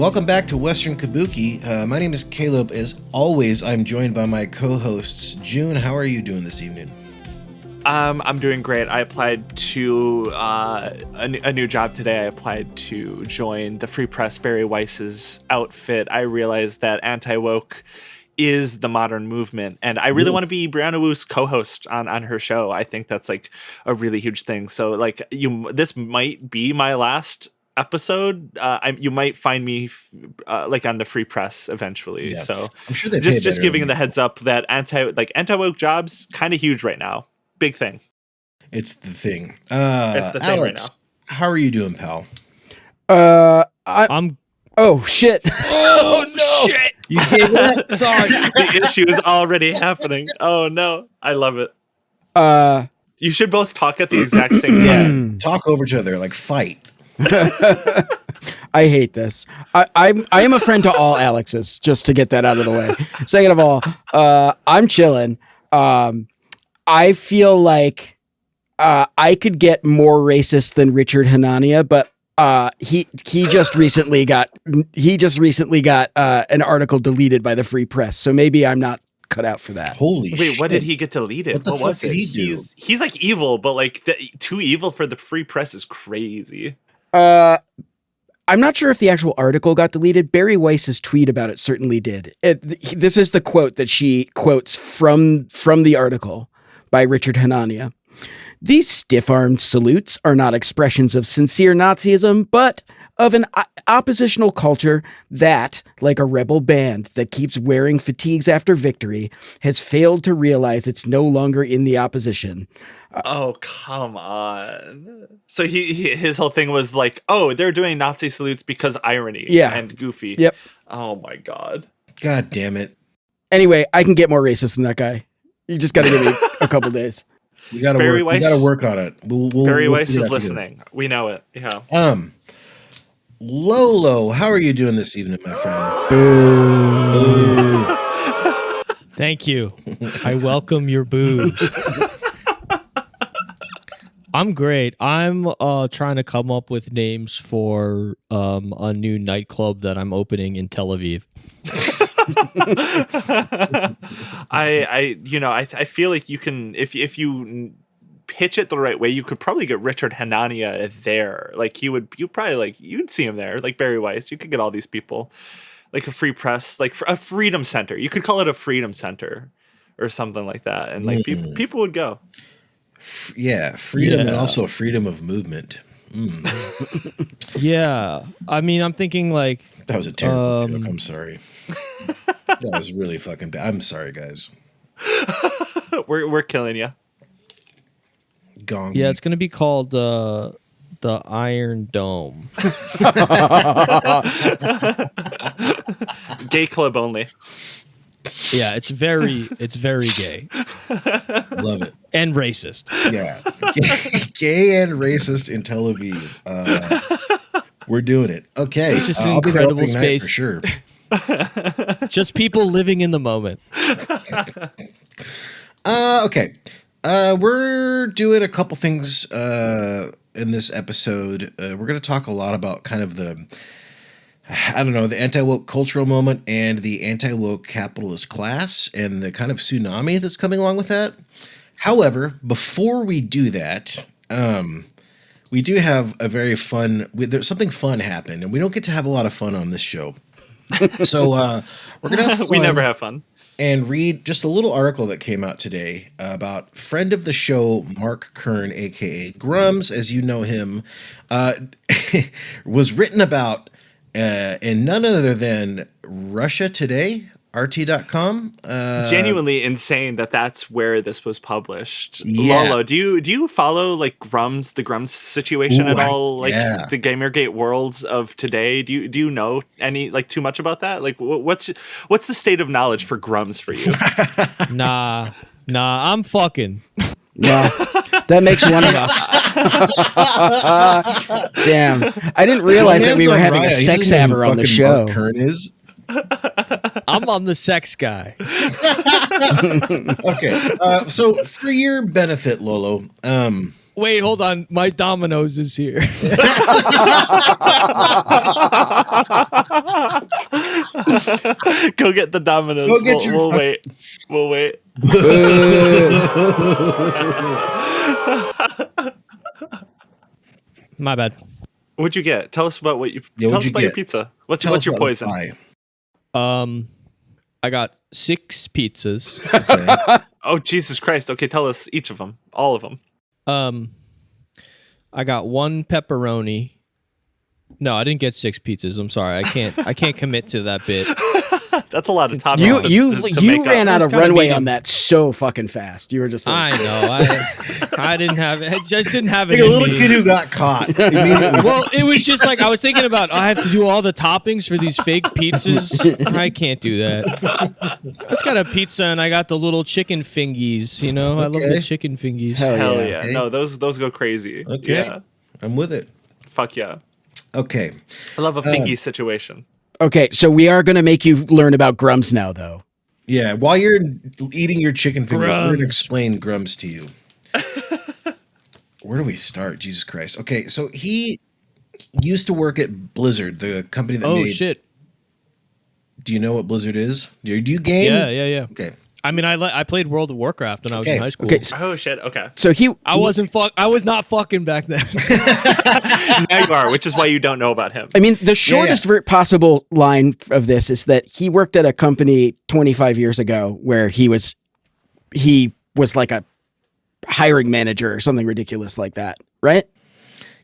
welcome back to Western Kabuki. My name is Caleb. As always, I'm joined by my co-hosts. June, how are you doing this evening? I'm doing great. I applied to a new job today. I applied to join the Free Press Barry Weiss's outfit. I realized that anti-woke is the modern movement, and I really want to be Brianna Wu's co-host on her show. I think that's like a really huge thing. So like this might be my last episode. You might find me like on the Free Press eventually. Yeah. So I'm sure they just giving the heads up that anti-woke jobs kind of huge right now. Big thing. It's the thing. It's the thing Alex, right now. How are you doing, pal? I'm. Oh shit! Oh no! Shit. You gave it up. Sorry. The issue is already happening. Oh no! I love it. You should both talk at the exact same time. Talk over each other, like fight. I hate this. I am a friend to all Alexes, just to get that out of the way. Second of all, I'm chilling. I feel like I could get more racist than Richard Hanania, but he just recently got an article deleted by the Free Press, so maybe I'm not cut out for that. Holy shit! What did he get deleted? What the fuck did he do? He's like evil, but like too evil for the Free Press is crazy. I'm not sure if the actual article got deleted. Barry Weiss's tweet about it certainly did. This is the quote that she quotes from the article by Richard Hanania. These stiff-armed salutes are not expressions of sincere Nazism, but of an oppositional culture that, like a rebel band that keeps wearing fatigues after victory, has failed to realize it's no longer in the opposition. Oh, come on. So his whole thing was like, oh, they're doing Nazi salutes because irony and goofy. Yep. Oh, my God. God damn it. Anyway, I can get more racist than that guy. You just got to give me a couple days. We got to work on it. Barry Weiss is listening. We know it. Yeah. Lolo, how are you doing this evening, my friend? Boo. Thank you. I welcome your boo. I'm great. I'm trying to come up with names for a new nightclub that I'm opening in Tel Aviv. I feel like you can if you pitch it the right way, you could probably get Richard Hanania there. Like you'd see him there, like Barry Weiss. You could get all these people, like a Free Press, like a Freedom Center. You could call it a Freedom Center or something like that, and like people would go. Yeah, freedom and also freedom of movement. Yeah, I mean, I'm thinking like that was a terrible joke. I'm sorry. That was really fucking bad. I'm sorry, guys. We're killing you. Gong. Yeah, it's gonna be called the Iron Dome. Gay club only. Yeah, it's very gay. Love it. And racist. Yeah. Gay and racist in Tel Aviv. We're doing it. Okay. It's just an incredible space. For sure. Just people living in the moment. Okay. We're doing a couple things in this episode. We're going to talk a lot about kind of the anti-woke cultural moment and the anti-woke capitalist class and the kind of tsunami that's coming along with that. However, before we do that, we do have a very fun, there's something fun happened, and we don't get to have a lot of fun on this show. So we're going to have fun. We never have fun. And read just a little article that came out today about friend of the show, Mark Kern, a.k.a. Grums, as you know him, was written about in none other than Russia Today, RT.com. Genuinely insane that's where this was published. Yeah. Lolo, do you follow like the Grums situation at all? Like the Gamergate worlds of today? Do you know any like too much about that? Like what's the state of knowledge for Grums for you? Nah, I'm fucking. Yeah, that makes one of us. Damn, I didn't realize that we were having a sex haver on the show. Mark Kern is. I'm on the sex guy. Okay, so for your benefit, Lolo, Wait, hold on. My Domino's is here. Go get the Domino's. Go get We'll wait. We'll wait. My bad. What'd you get? Tell us about what you. Yeah, tell what'd us you about your get? pizza. What's Tell us your about this poison? pie. I got 6 pizzas. Okay. Oh Jesus Christ! Okay, tell us each of them, all of them. I got 1 pepperoni. No, I didn't get 6 pizzas. I'm sorry. I can't commit to that bit. That's a lot of toppings. You ran out of kinda runway medium. on that so fucking fast. You were just like, I know. I didn't have it. I just didn't have it. Like a in little me. kid who got caught. Immediately. Well, it was just like I was thinking about. I have to do all the toppings for these fake pizzas. I can't do that. I just got a pizza and I got the little chicken fingies. You know, I love the Okay. chicken fingies. Hell yeah. yeah! Okay. No, those go crazy. Okay. Yeah. I'm with it. Fuck yeah! Okay. I love a fingy situation. okay, so we are going to make you learn about grums now, though. Yeah. While you're eating your chicken fingers, we're going to Grums. explain grums to you. Where do we start? Jesus Christ. Okay. So he used to work at Blizzard, the company that Oh made. shit! Do you know what Blizzard is? Do you game? Yeah. Okay. I mean, I played World of Warcraft when I was Okay. in high school. Okay, Oh shit! Okay, so I was not fucking back then. now you are, which is why you don't know about him. I mean, the shortest possible line of this is that he worked at a company 25 years ago where he was like a hiring manager or something ridiculous like that, right?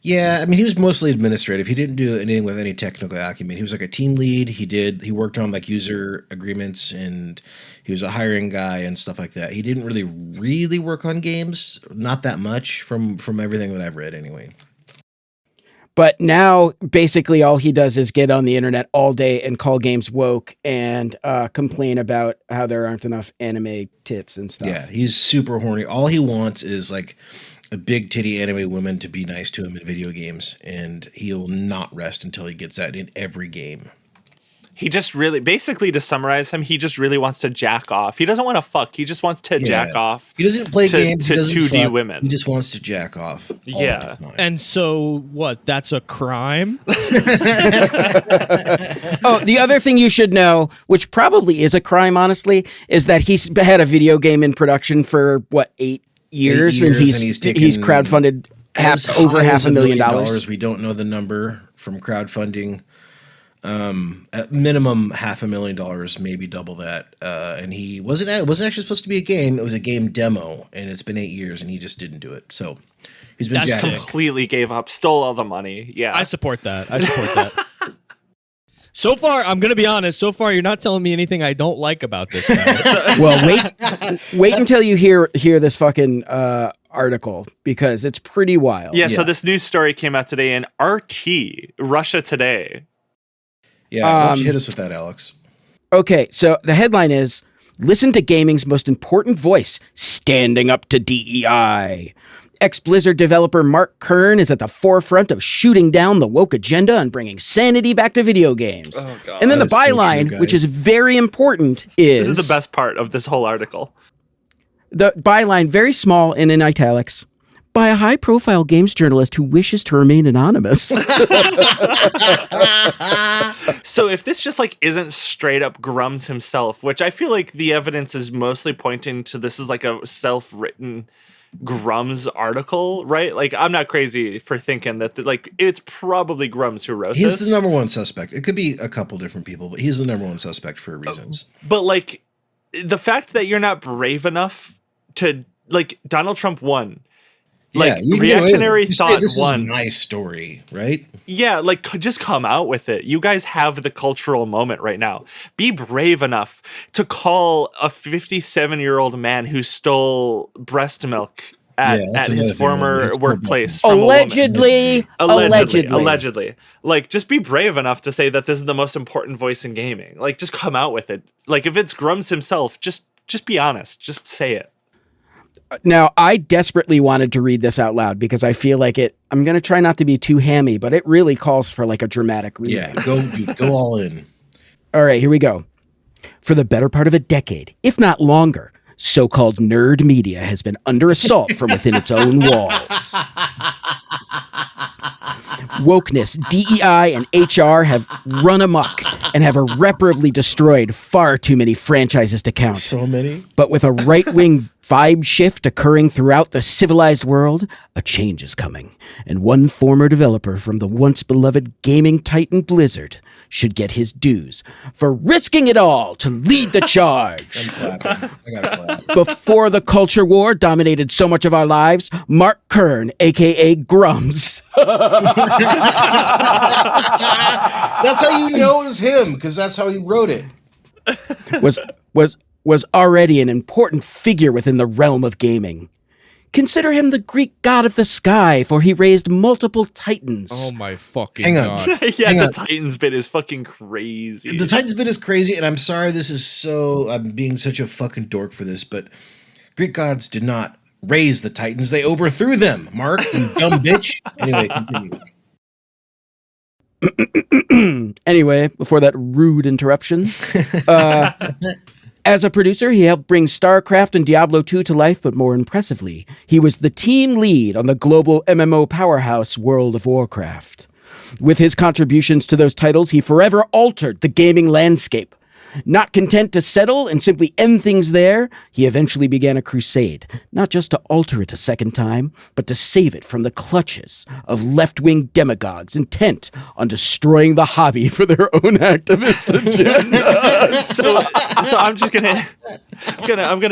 Yeah, I mean, he was mostly administrative. He didn't do anything with any technical acumen. He was like a team lead. He worked on like user agreements, and he was a hiring guy and stuff like that. He didn't really work on games, not that much from everything that I've read anyway. But now, basically, all he does is get on the internet all day and call games woke and complain about how there aren't enough anime tits and stuff. Yeah, he's super horny. All he wants is like a big titty anime woman to be nice to him in video games, and he'll not rest until he gets that in every game. He just really, basically, to summarize him, he just really wants to jack off. He doesn't want to fuck. He just wants to jack off. He doesn't play games. to He doesn't 2D fuck. women. He just wants to jack off. all Yeah. the time. And so what? That's a crime? Oh, the other thing you should know, which probably is a crime, honestly, is that he's had a video game in production for 8 years, and he's taken crowdfunded over high as $500,000. We don't know the number from crowdfunding. At minimum $500,000, maybe double that. And it wasn't actually supposed to be a game. It was a game demo, and it's been 8 years, and he just didn't do it. So he's been That's jacking. sick. Completely gave up, stole all the money. Yeah. I support that. So far, I'm going to be honest. So far, you're not telling me anything I don't like about this guy. Well, wait until you hear this fucking article, because it's pretty wild. Yeah, so this news story came out today in RT, Russia Today. Yeah, why don't you hit us with that, Alex? Okay, so the headline is, "Listen to gaming's most important voice, standing up to DEI." Ex-Blizzard developer Mark Kern is at the forefront of shooting down the woke agenda and bringing sanity back to video games. Oh, God. And then the That is so true, byline, guys. which is very important, is... This is the best part of this whole article. The byline, very small and in italics, by a high-profile games journalist who wishes to remain anonymous. So if this just isn't straight up Grums himself, which I feel like the evidence is mostly pointing to this is like a self-written Grums article, right? Like, I'm not crazy for thinking that it's probably Grums who wrote He's this. the number one suspect. It could be a couple different people, but he's the number one suspect for reasons. But the fact that you're not brave enough to Donald Trump won. Yeah, you can get away with it. Reactionary You say, thought this won. is my story, right? Yeah, just come out with it. You guys have the cultural moment right now. Be brave enough to call a 57-year-old man who stole breast milk at that's his another thing, former man. It's workplace from a woman. Allegedly. Just be brave enough to say that this is the most important voice in gaming. Just come out with it. If it's Grums himself, just be honest. Just say it. Now, I desperately wanted to read this out loud because I feel like I'm going to try not to be too hammy, but it really calls for a dramatic reading. Yeah, go all in. All right, here we go. For the better part of a decade, if not longer, so-called nerd media has been under assault from within its own walls. Wokeness, DEI, and HR have run amok and have irreparably destroyed far too many franchises to count. So many. But with a right-wing vibe shift occurring throughout the civilized world, a change is coming. And one former developer from the once-beloved gaming titan Blizzard should get his dues for risking it all to lead the charge. I'm clapping. I gotta clap. Before the culture war dominated so much of our lives, Mark Kern, a.k.a. Grums, That's how you know it was him, because that's how he wrote it. was already an important figure within the realm of gaming. Consider him the Greek god of the sky, for he raised multiple titans. Oh my fucking Hang on. god. Yeah, Hang the on. Titans bit is fucking crazy. The Titans bit is crazy, and I'm sorry I'm being such a fucking dork for this, but Greek gods did not raise the Titans, they overthrew them, Mark, you dumb bitch. Anyway, continue. Anyway, before that rude interruption, as a producer, he helped bring StarCraft and Diablo 2 to life, but more impressively, he was the team lead on the global MMO powerhouse World of Warcraft. With his contributions to those titles, he forever altered the gaming landscape. Not content to settle and simply end things there, he eventually began a crusade, not just to alter it a second time, but to save it from the clutches of left-wing demagogues intent on destroying the hobby for their own activist agenda. so I'm just gonna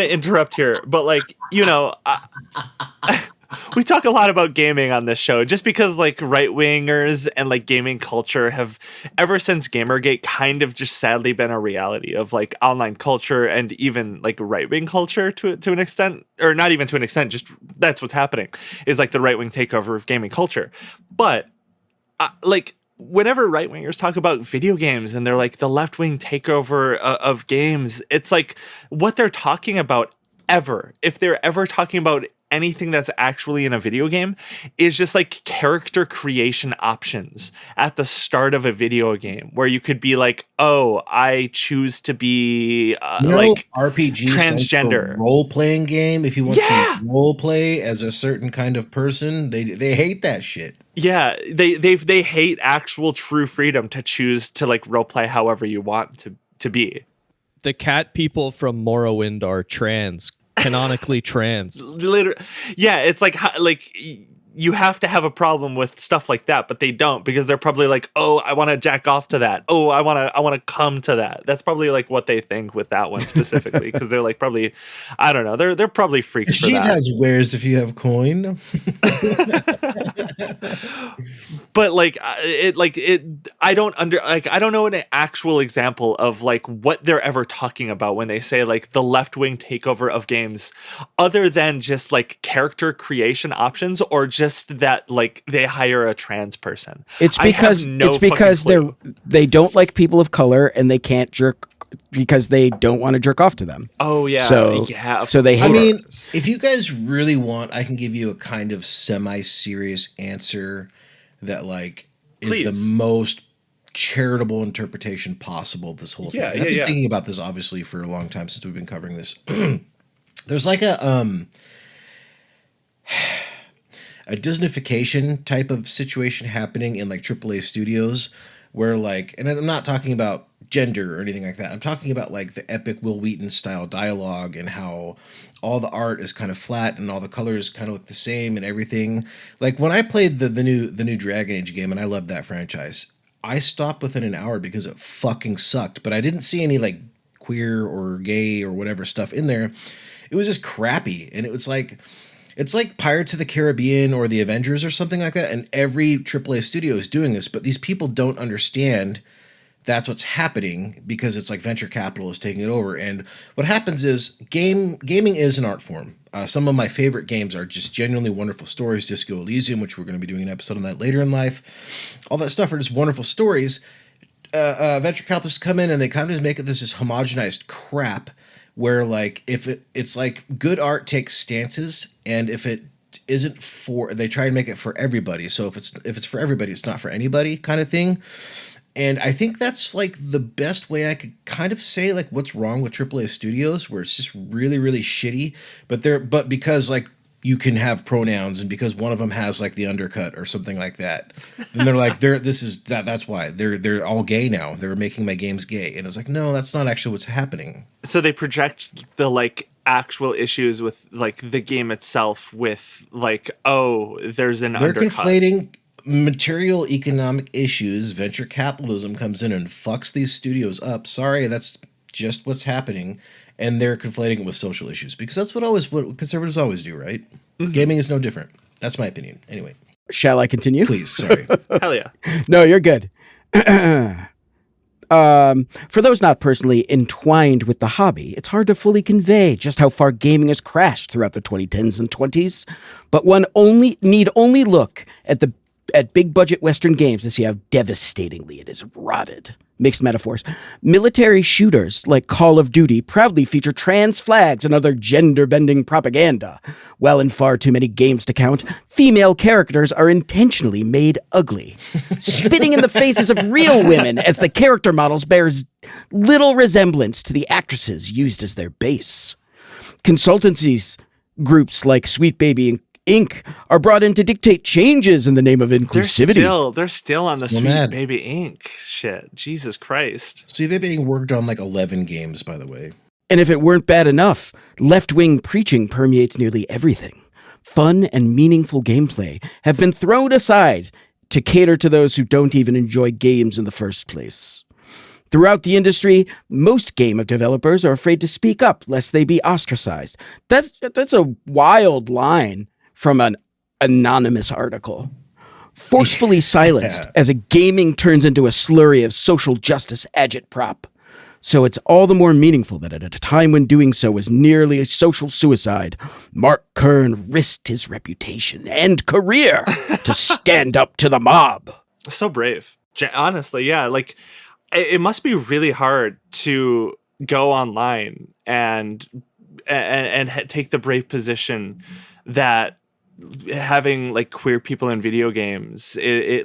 interrupt here, but like, you know, we talk a lot about gaming on this show just because like right wingers and like gaming culture have ever since Gamergate kind of just sadly been a reality of like online culture and even like right wing culture to an extent, or not even to an extent, just that's what's happening is like the right wing takeover of gaming culture. But like whenever right wingers talk about video games and they're like the left wing takeover of games, it's like what they're talking about if they're ever talking about anything that's actually in a video game is just like character creation options at the start of a video game where you could be like, oh, I choose to be like RPG transgender role playing game. If you want to role play as a certain kind of person, they hate that shit. Yeah, they hate actual true freedom to choose to like role play however you want to be. The cat people from Morrowind are trans, canonically trans. Literally, yeah, it's like you have to have a problem with stuff like that, but they don't because they're probably like, oh, I want to jack off to that. Oh, I want to come to that. That's probably like what they think with that one specifically because they're like probably, I don't know, they're probably freaks for She that. has wares if you have coin. But I don't know an actual example of like what they're ever talking about when they say like the left-wing takeover of games other than just like character creation options or just that like they hire a trans person. It's because they don't like people of color and they can't jerk because they don't want to jerk off to them. Oh yeah. So they hate. I mean, if you guys really want, I can give you a kind of semi-serious answer that like is the most charitable interpretation possible of this whole thing. I've been thinking about this obviously for a long time since we've been covering this. There's like a Disneyfication type of situation happening in like AAA studios where like, and I'm not talking about gender or anything like that. I'm talking about like the epic Will Wheaton style dialogue and how all the art is kind of flat and all the colors kind of look the same and everything. Like when I played the new Dragon Age game and I loved that franchise, I stopped within an hour because it fucking sucked, but I didn't see any like queer or gay or whatever stuff in there. It was just crappy. And it was like, it's like Pirates of the Caribbean or the Avengers or something like that. And every AAA studio is doing this, but these people don't understand that's what's happening because it's like venture capital is taking it over. And what happens is gaming is an art form. Some of my favorite games are just genuinely wonderful stories. Disco Elysium, which we're going to be doing an episode on that later in life. All that stuff are just wonderful stories. Venture capitalists come in and they kind of just make it this homogenized crap where like if it's like good art takes stances, and if it isn't they try and make it for everybody. So if it's for everybody, it's not for anybody kind of thing. And I think that's like the best way I could kind of say like what's wrong with AAA studios, where it's just really, really shitty. But because like you can have pronouns, and because one of them has like the undercut or something like that, and they're like that's why they're all gay now. They're making my games gay, and it's like, no, that's not actually what's happening. So they project the like actual issues with like the game itself with like, oh, there's an They're undercut. conflating material economic issues. Venture capitalism comes in and fucks these studios up. Sorry, that's just what's happening. And they're conflating it with social issues, because that's what conservatives always do, right? Mm-hmm. Gaming is no different. That's my opinion. Anyway. Shall I continue? Please, sorry. Hell yeah. No, you're good. For those not personally entwined with the hobby, it's hard to fully convey just how far gaming has crashed throughout the 2010s and 20s. But one need only look at big budget Western games to see how devastatingly it is rotted. Mixed metaphors. Military shooters like Call of Duty proudly feature trans flags and other gender-bending propaganda. While in far too many games to count, female characters are intentionally made ugly, spitting in the faces of real women as the character models bears little resemblance to the actresses used as their base. Consultancies, groups like Sweet Baby Inc. are brought in to dictate changes in the name of inclusivity. They're still on the Still Sweet mad. Baby Inc. shit. Jesus Christ. Sweet Baby worked on like 11 games, by the way. And if it weren't bad enough, left-wing preaching permeates nearly everything. Fun and meaningful gameplay have been thrown aside to cater to those who don't even enjoy games in the first place. Throughout the industry, most game developers are afraid to speak up lest they be ostracized. That's a wild line from an anonymous article. Forcefully silenced as a gaming turns into a slurry of social justice agitprop. So it's all the more meaningful that at a time when doing so was nearly a social suicide, Mark Kern risked his reputation and career to stand up to the mob. So brave. Honestly, yeah. Like, it must be really hard to go online and take the brave position that having like queer people in video games it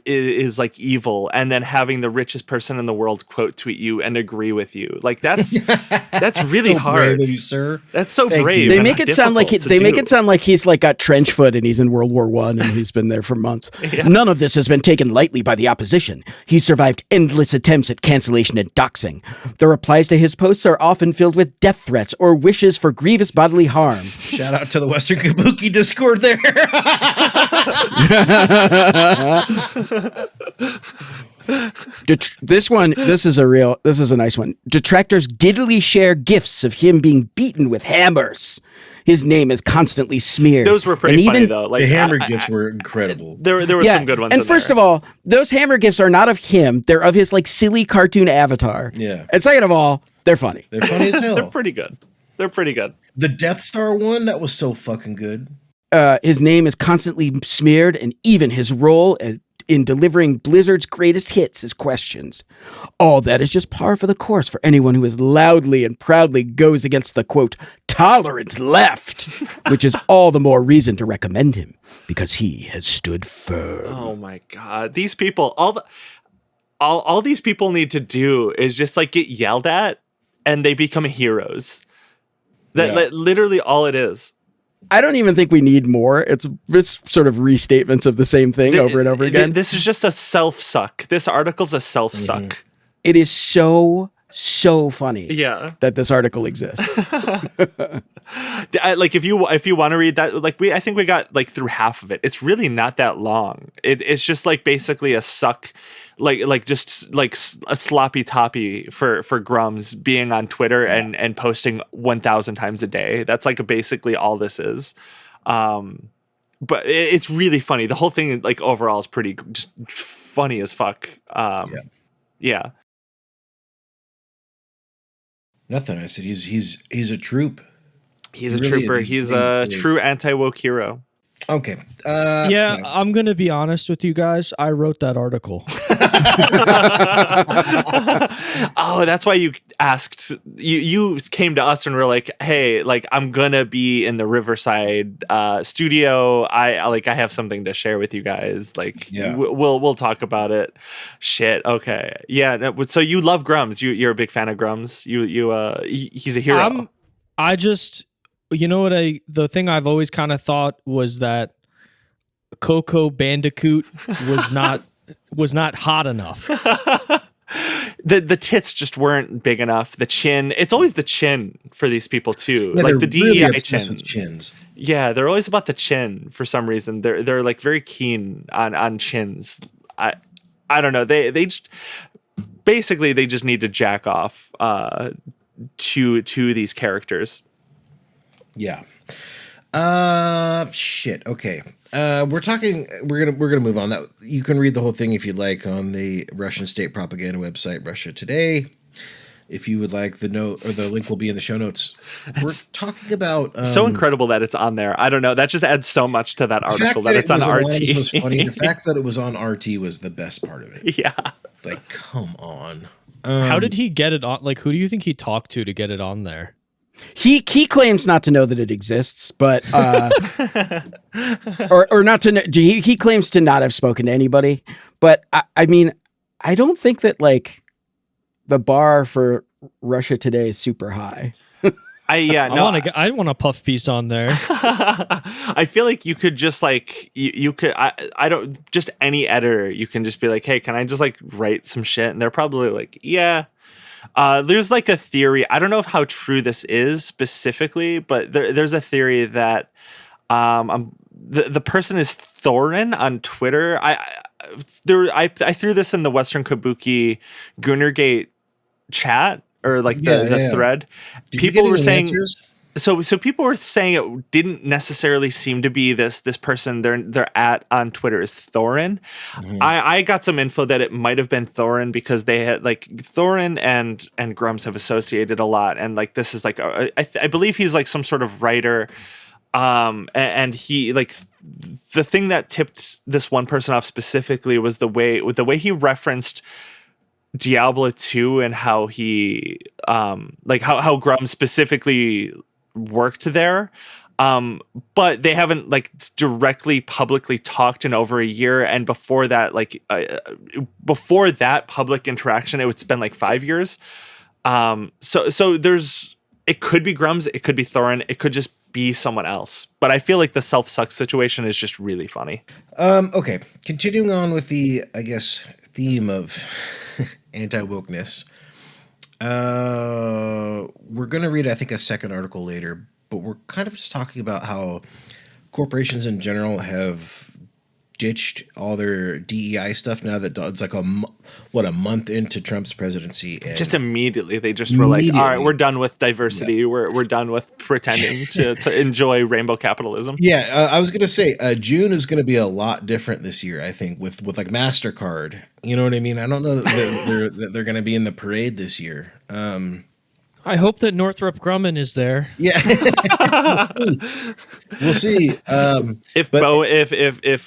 is like evil, and then having the richest person in the world quote tweet you and agree with you. Like that's really So hard. brave of you, sir. That's so Thank brave. you. They and make it sound like difficult make to it sound like he's like got trench foot and he's in World War I and he's been there for months. Yeah. None of this has been taken lightly by the opposition. He survived endless attempts at cancellation and doxing. The replies to his posts are often filled with death threats or wishes for grievous bodily harm. Shout out to the Western Kabuki Discord there. This is a nice one. Detractors giddily share gifs of him being beaten with hammers. His name is constantly smeared. Those were pretty funny though. Like The hammer gifts were incredible. There were some good ones. And first of all, those hammer gifts are not of him. They're of his like silly cartoon avatar. Yeah. And second of all, they're funny. They're funny as hell. they're pretty good. The Death Star one, that was so fucking good. His name is constantly smeared, and even his role in delivering Blizzard's greatest hits is questioned. All that is just par for the course for anyone who is loudly and proudly goes against the, quote, tolerant left, which is all the more reason to recommend him, because he has stood firm. Oh my God. These people, all these people need to do is just like get yelled at and they become heroes. That literally all it is. I don't even think we need more. It's sort of restatements of the same thing over and over again. This is just a self-suck. This article's a self-suck. Mm-hmm. It is so funny that this article exists. Like if you want to read that, like I think we got like through half of it. It's really not that long. It's just like basically a suck, like just like a sloppy toppy for Grums being on Twitter and posting 1,000 times a day. That's like basically all this is. But it's really funny. The whole thing like overall is pretty just funny as fuck. Yeah. Nothing. I said he's a troop. He's He a really trooper. is. He's a true anti-woke hero. Okay. Yeah, I'm gonna be honest with you guys. I wrote that article. Oh, that's why you asked. You came to us and were like, "Hey, like I'm gonna be in the Riverside studio. I have something to share with you guys. Like, Yeah. we'll talk about it." Shit. Okay. Yeah. So you love Grums. You're a big fan of Grums. He's a hero. I just, the thing I've always kind of thought was that Coco Bandicoot was not hot enough. The tits just weren't big enough. The chin, it's always the chin for these people too. Yeah, like they're the DEI really obsessed chin. with chins. Yeah, they're always about the chin for some reason. They're like very keen on chins. I don't know. They just basically they just need to jack off to these characters. Yeah. Shit. Okay. We're gonna move on. That you can read the whole thing if you'd like on the Russian state propaganda website, Russia Today. If you would like, the note or the link will be in the show notes. We're talking about So incredible that it's on there. I don't know. That just adds so much to that article that it's on RT. Was funny. The fact that it was on RT was the best part of it. Yeah. Like, come on. How did he get it on? Like, who do you think he talked to get it on there? He claims not to know that it exists, but or not to know. He claims to not have spoken to anybody, but I mean, I don't think that like the bar for Russia Today is super high. I want a puff piece on there. I feel like you could just like you could I don't just any editor you can just be like, hey, can I just like write some shit? And they're probably like, yeah. There's like a theory. I don't know how true this is specifically, but there's a theory that the person is Thorin on Twitter. I threw this in the Western Kabuki Gunnergate chat or like the thread. People were saying answers? So people were saying it didn't necessarily seem to be this person they're at on Twitter is Thorin. Mm-hmm. I got some info that it might have been Thorin because they had like Thorin and Grums have associated a lot, and like this is like I believe he's like some sort of writer, and he like the thing that tipped this one person off specifically was the way he referenced Diablo 2 and how he like how Grums specifically worked there, but they haven't like directly publicly talked in over a year, and before that before that public interaction it's been like 5 years. So there's it could be Grums, it could be Thorin, it could just be someone else, but I feel like the self-suck situation is just really funny. Okay, continuing on with the I guess theme of anti-wokeness. We're going to read, I think, a second article later, but we're kind of just talking about how corporations in general have ditched all their DEI stuff now that it's like a month into Trump's presidency. And just immediately, they just were like, all right, we're done with diversity. Yeah. We're done with pretending to enjoy rainbow capitalism. Yeah, I was going to say June is going to be a lot different this year, I think, with like MasterCard. You know what I mean? I don't know that they're going to be in the parade this year. I hope that Northrop Grumman is there. Yeah, we'll see. If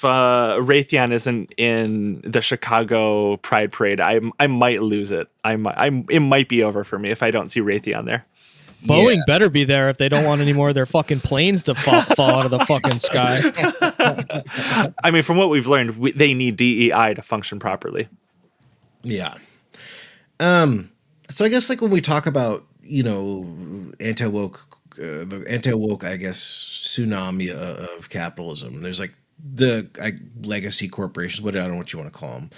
Raytheon isn't in the Chicago Pride Parade, I might lose it. It might be over for me if I don't see Raytheon there. Boeing better be there if they don't want any more of their fucking planes to fall out of the fucking sky. I mean, from what we've learned, they need DEI to function properly. Yeah. So I guess like when we talk about, anti-woke, I guess, tsunami of capitalism, there's like the legacy corporations, I don't know what you want to call them.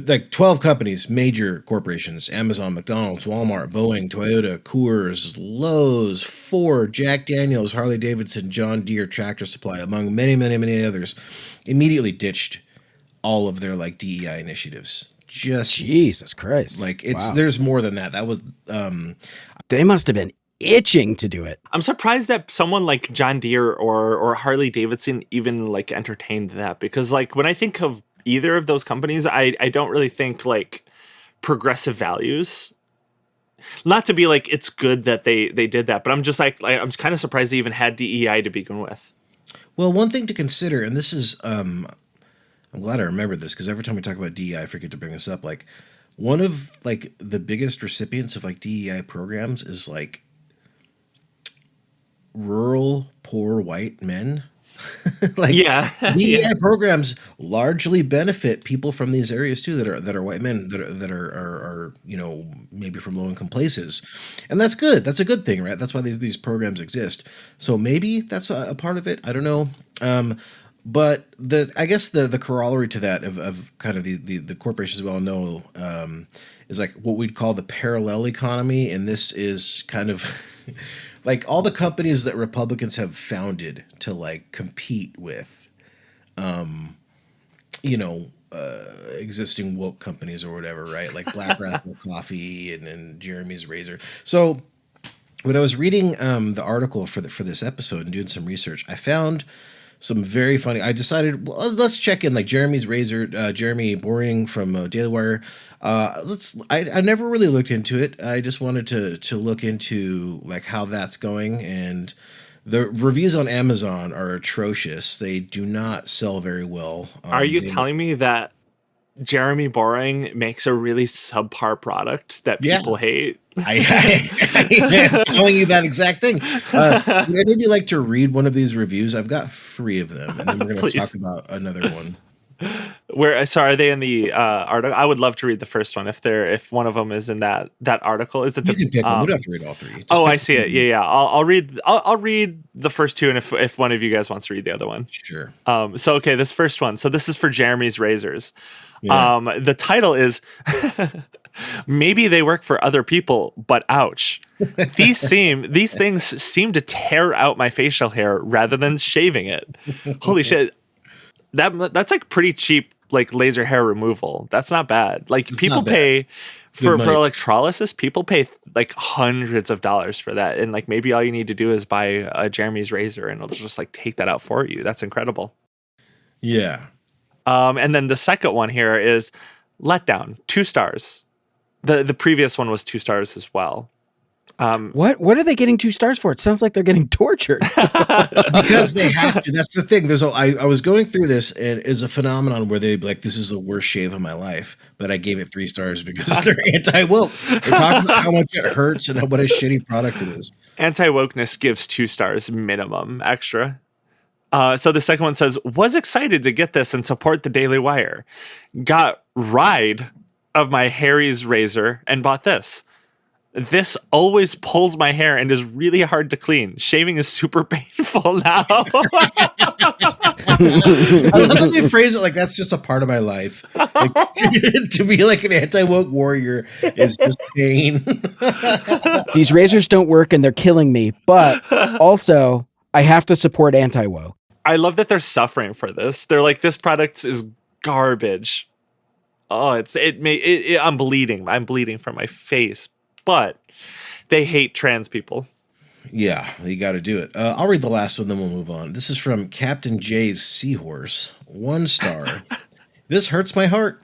Like 12 companies, major corporations, Amazon, McDonald's, Walmart, Boeing, Toyota, Coors, Lowe's, Ford, Jack Daniels, Harley Davidson, John Deere, Tractor Supply, among many, many, many others, immediately ditched all of their like DEI initiatives. Just Jesus Christ. Like there's more than that. That was they must have been itching to do it. I'm surprised that someone like John Deere or Harley Davidson even like entertained that, because like when I think of either of those companies, I don't really think like progressive values. Not to be like it's good that they did that, but I'm just like I'm kind of surprised they even had DEI to begin with. Well, one thing to consider, and this is I'm glad I remembered this because every time we talk about DEI, I forget to bring this up. Like, one of like the biggest recipients of like DEI programs is like rural, poor white men. Like Yeah. DEI Yeah. programs largely benefit people from these areas too that are white men that are maybe from low income places, and that's good. That's a good thing, right? That's why these programs exist. So maybe that's a part of it. I don't know. But I guess the corollary to that of kind of the corporations we all know is like what we'd call the parallel economy, and this is kind of like all the companies that Republicans have founded to like compete with, existing woke companies or whatever, right? Like Black Rifle Coffee and Jeremy's Razor. So when I was reading the article for this episode and doing some research, I found some very funny. I decided, well, let's check in like Jeremy's Razor, Jeremy Boring from Daily Wire. I never really looked into it. I just wanted to look into like how that's going, and the reviews on Amazon are atrocious. They do not sell very well. Are you telling me that Jeremy Boring makes a really subpar product that Yeah. people hate? I am telling you that exact thing. Would any of you like to read one of these reviews? I've got 3 of them, and then we're going to talk about another one. Are they in the article? I would love to read the first one if one of them is in that article. Is it You can pick one. We don't have to read all 3. Just I pick see it. Yeah. I'll read the first 2, and if one of you guys wants to read the other one, sure. Okay, this first one. So this is for Jeremy's Razors. Yeah. The title is maybe they work for other people, but ouch. These things seem to tear out my facial hair rather than shaving it. Holy shit. That's like pretty cheap, like laser hair removal. That's not bad. Like It's people not bad. pay for money. electrolysis. People pay like hundreds of dollars for that, and like maybe all you need to do is buy a Jeremy's Razor, and it'll just like take that out for you. That's incredible. Yeah. And then the second one here is Letdown, 2 stars. The previous one was 2 stars as well. What are they getting 2 stars for? It sounds like they're getting tortured. Because they have to. That's the thing. I was going through this, and it's a phenomenon where they'd be like, this is the worst shave of my life, but I gave it 3 stars because they're anti-woke. They're talking about how much it hurts and what a shitty product it is. Anti-wokeness gives 2 stars minimum extra. So the second one says, was excited to get this and support the Daily Wire. Got ride of my Harry's razor and bought this. This always pulls my hair and is really hard to clean. Shaving is super painful now. I love how they phrase it like that's just a part of my life. Like, to be like an anti-woke warrior is just pain. These razors don't work and they're killing me, but also I have to support anti-woke. I love that they're suffering for this. They're like, this product is garbage. Oh, I'm bleeding. I'm bleeding from my face. But they hate trans people. Yeah, you got to do it. I'll read the last one, then we'll move on. This is from Captain Jay's Seahorse. 1 star. This hurts my heart.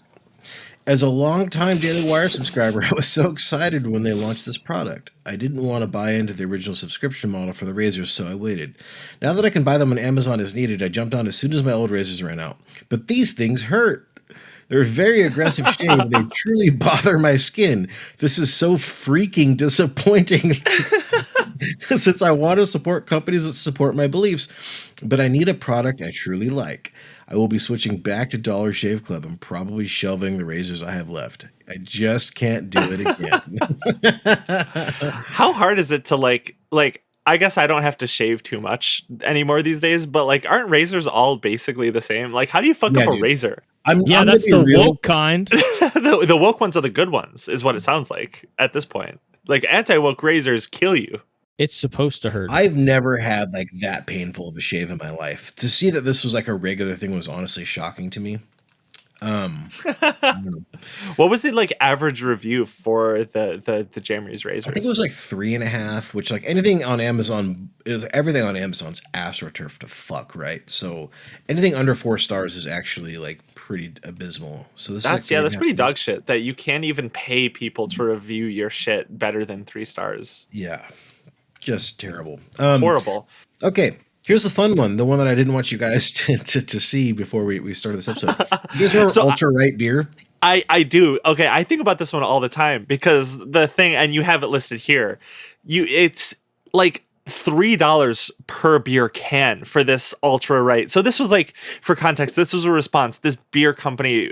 As a longtime Daily Wire subscriber, I was so excited when they launched this product. I didn't want to buy into the original subscription model for the razors, so I waited. Now that I can buy them on Amazon as needed, I jumped on as soon as my old razors ran out. But these things hurt. They're a very aggressive shave. They truly bother my skin. This is so freaking disappointing. Since I want to support companies that support my beliefs, but I need a product I truly like. I will be switching back to Dollar Shave Club and probably shelving the razors I have left. I just can't do it again. How hard is it to like I guess I don't have to shave too much anymore these days, but like aren't razors all basically the same? Like how do you fuck up a razor? I'm that's gonna the be real. woke kind. The woke ones are the good ones, is what it sounds like at this point. Like anti-woke razors kill you. It's supposed to hurt. I've never had like that painful of a shave in my life. To see that this was like a regular thing was honestly shocking to me. What was the like average review for the Jeremy's razors? I think it was like 3.5, which like anything on Amazon is everything on Amazon's astroturf to fuck, right? So anything under 4 stars is actually like pretty abysmal. So this that's is like that's pretty 3.5 dog shit that you can't even pay people to review your shit better than 3 stars. Yeah, just terrible. Horrible. Okay, Here's the fun one, the one that I didn't want you guys to see before we started this episode. You guys remember Ultra Right beer? I do. Okay, I think about this one all the time because the thing, and you have it listed here, it's like $3 per beer can for this Ultra Right. So this was like, for context, this was a response. This beer company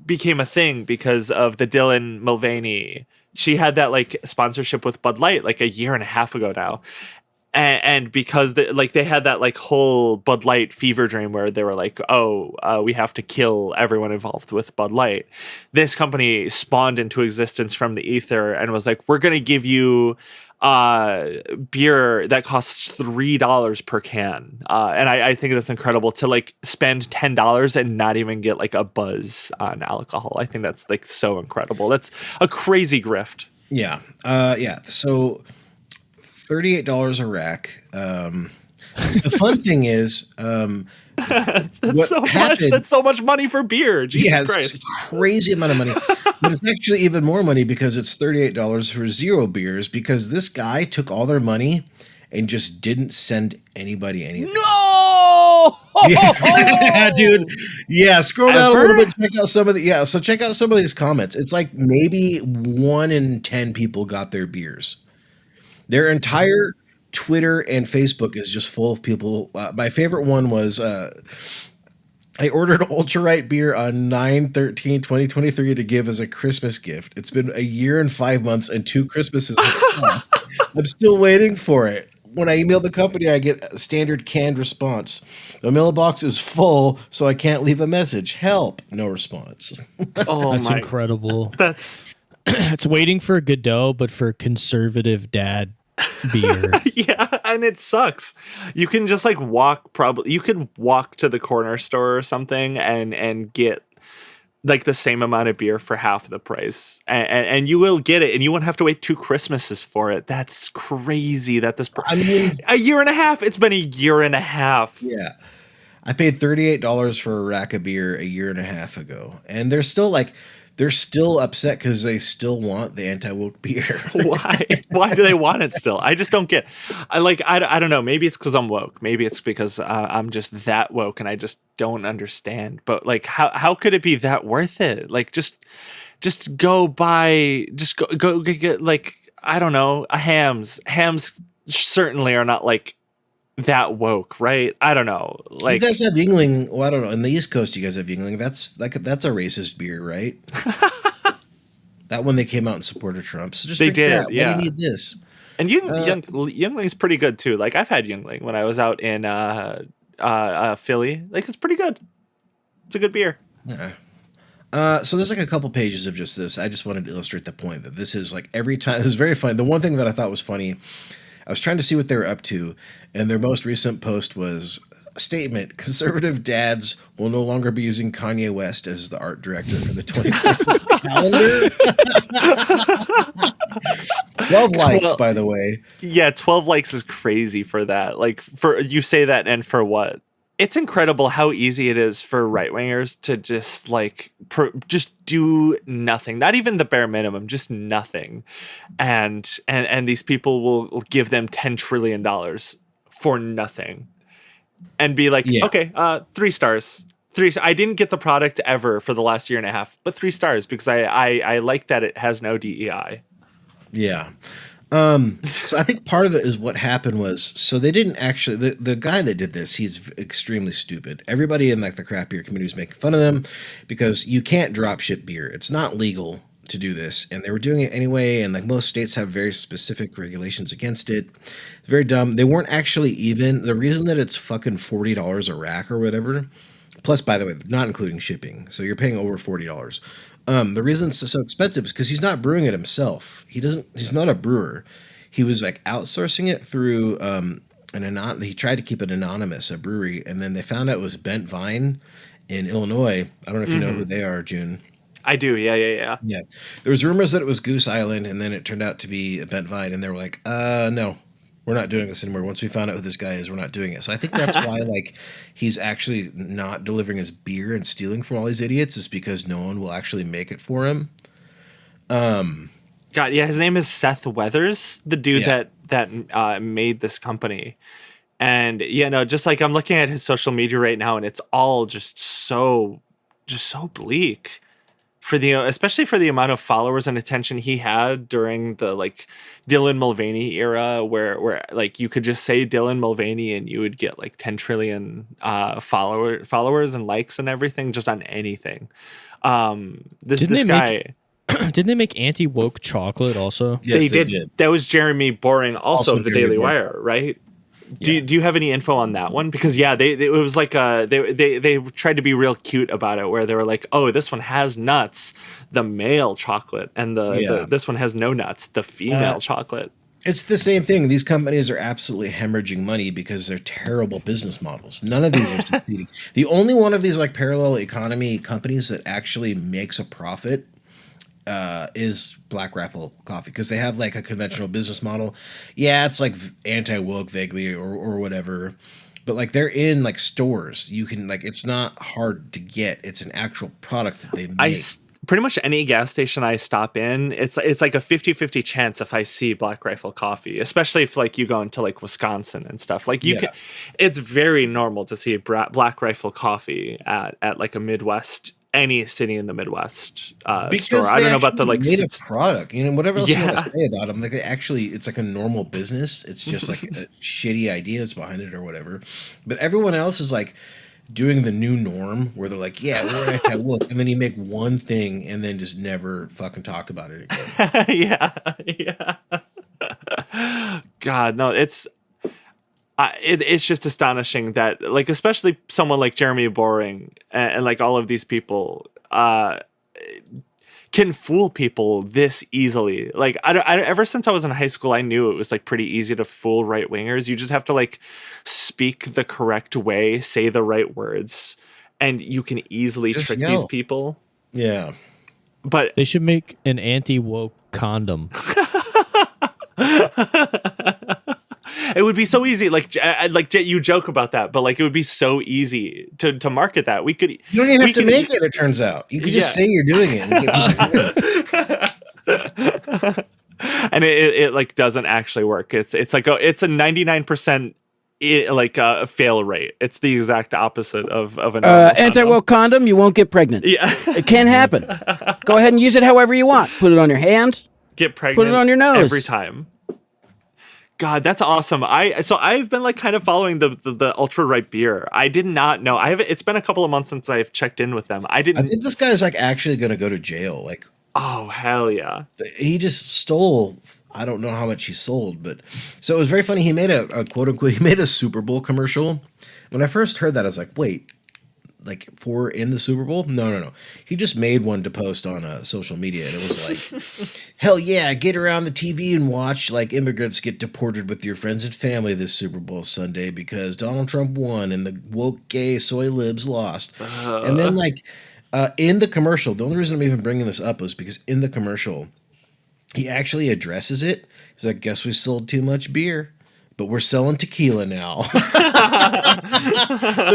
became a thing because of the Dylan Mulvaney. She had that like sponsorship with Bud Light like a year and a half ago now. And because they had that like whole Bud Light fever dream where they were like, we have to kill everyone involved with Bud Light. This company spawned into existence from the ether and was like, we're going to give you beer that costs $3 per can. And I think that's incredible to like spend $10 and not even get like a buzz on alcohol. I think that's like so incredible. That's a crazy grift. Yeah. So $38 a rack. The fun thing is, that's so much. That's so much money for beer. Jesus Christ. It's a crazy amount of money. But it's actually even more money because it's $38 for 0 beers, because this guy took all their money and just didn't send anybody anything. No! Yeah, dude. Yeah, scroll down a little bit. Check out some of check out some of these comments. It's like maybe 1 in 10 people got their beers. Their entire Twitter and Facebook is just full of people. My favorite one was I ordered Ultra Right beer on 9/13/2023 to give as a Christmas gift. It's been a year and 5 months and 2 Christmases have passed. I'm still waiting for it. When I email the company, I get a standard canned response. The mailbox is full, so I can't leave a message. Help. No response. That's incredible. It's waiting for Godot, but for conservative dad beer. Yeah, and it sucks. You can just like you could walk to the corner store or something and get like the same amount of beer for half the price, and you will get it, and you won't have to wait 2 Christmases for it. That's crazy. That a year and a half. It's been a year and a half. Yeah, I paid $38 for a rack of beer a year and a half ago, and they're still upset because they still want the anti-woke beer. Why do they want it still? I just don't get. I don't know. Maybe it's because I'm woke. Maybe it's because I'm just that woke and I just don't understand. But like, how could it be that worth it? Like, just go buy. Just go get like, I don't know, a Hams. Hams certainly are not like that woke, right? I don't know. Like, you guys have Yingling. Well, I don't know. In the East Coast, you guys have Yingling. That's a racist beer, right? That one they came out in support of Trump. So just drink that. Yeah. Why do you need this? And Youngling's pretty good too. Like, I've had Youngling when I was out in Philly. Like, it's pretty good. It's a good beer. Yeah. So there's like a couple pages of just this. I just wanted to illustrate the point that this is like every time. It was very funny. The one thing that I thought was funny, I was trying to see what they were up to, and their most recent post was a statement: conservative dads will no longer be using Kanye West as the art director for the 2026 calendar. 12 likes, by the way. Yeah, 12 likes is crazy for that. Like, for you say that, and for what? It's incredible how easy it is for right-wingers to just like just do nothing, not even the bare minimum, just nothing, and these people will give them $10 trillion for nothing, and be like, okay, 3 stars. I didn't get the product ever for the last year and a half, but 3 stars because I like that it has no DEI. Yeah. So I think part of it is what happened was, so they didn't actually, the guy that did this, he's extremely stupid. Everybody in like the craft beer community was making fun of them because you can't drop ship beer. It's not legal to do this. And they were doing it anyway. And like most states have very specific regulations against it. It's very dumb. They weren't actually even, the reason that it's fucking $40 a rack or whatever, plus, by the way, not including shipping. So you're paying over $40. The reason it's so expensive is because he's not brewing it himself. He's not a brewer. He was like outsourcing it through he tried to keep it anonymous, a brewery, and then they found out it was Bent Vine in Illinois. I don't know if you know who they are, June. I do. Yeah. There was rumors that it was Goose Island, and then it turned out to be a Bent Vine, and they were like, no, we're not doing this anymore. Once we found out who this guy is, we're not doing it. So I think that's why like he's actually not delivering his beer and stealing from all these idiots, is because no one will actually make it for him. God, yeah, his name is Seth Weathers, the dude that made this company. And just like I'm looking at his social media right now, and it's all just so bleak for especially for the amount of followers and attention he had during the like Dylan Mulvaney era, where like you could just say Dylan Mulvaney and you would get like 10 trillion followers and likes and everything just on anything. This guy. Didn't they make anti-woke chocolate also? Yes, they did. That was Jeremy Boring, also of the Jeremy Daily Boring. Wire, right? Do you have any info on that one? Because it was like they tried to be real cute about it, where they were like, oh, this one has nuts, the male chocolate, and this one has no nuts, the female chocolate. It's the same thing. These companies are absolutely hemorrhaging money because they're terrible business models. None of these are succeeding. The only one of these like parallel economy companies that actually makes a profit is Black Rifle Coffee, because they have like a conventional business model. Yeah, it's like anti-woke vaguely or whatever, but like they're in like stores. You can like, it's not hard to get. It's an actual product that they make. Pretty much any gas station I stop in, it's like a 50-50 chance if I see Black Rifle Coffee, especially if like you go into like Wisconsin and stuff. Like it's very normal to see Black Rifle Coffee at like a Midwest, any city in the Midwest store. I don't know about the like made a product, whatever else you want to say about them. Like it's like a normal business. It's just like shitty ideas behind it or whatever. But everyone else is like doing the new norm where they're like, yeah, we're anti-woke, and then you make one thing and then just never fucking talk about it again. yeah. God, no, it's just astonishing that, like, especially someone like Jeremy Boring and like all of these people can fool people this easily. Like, ever since I was in high school, I knew it was like pretty easy to fool right wingers. You just have to like speak the correct way, say the right words, and you can easily trick these people. Yeah, but they should make an anti-woke condom. It would be so easy. Like you joke about that, but like it would be so easy to market that. We could. You don't even have to make it. It turns out you could just say you're doing it and get and it like doesn't actually work. It's like it's a 99% a fail rate. It's the exact opposite of an anti-woke condom. You won't get pregnant. Yeah, it can't happen. Go ahead and use it however you want. Put it on your hand. Get pregnant. Put it on your nose every time. God, that's awesome. I've been like kind of following the ultra ripe beer. I did not know. It's been a couple of months since I've checked in with them. I think this guy's like actually going to go to jail. Like, oh hell yeah. He just stole. I don't know how much he sold, but so it was very funny. He made a quote unquote. He made a Super Bowl commercial. When I first heard that, I was like, wait. Like in the Super Bowl? No. He just made one to post on social media, and it was like, hell yeah, get around the TV and watch like immigrants get deported with your friends and family this Super Bowl Sunday because Donald Trump won and the woke gay soy libs lost. And then like in the commercial, the only reason I'm even bringing this up is because in the commercial, he actually addresses it. He's like, guess we sold too much beer. But we're selling tequila now. So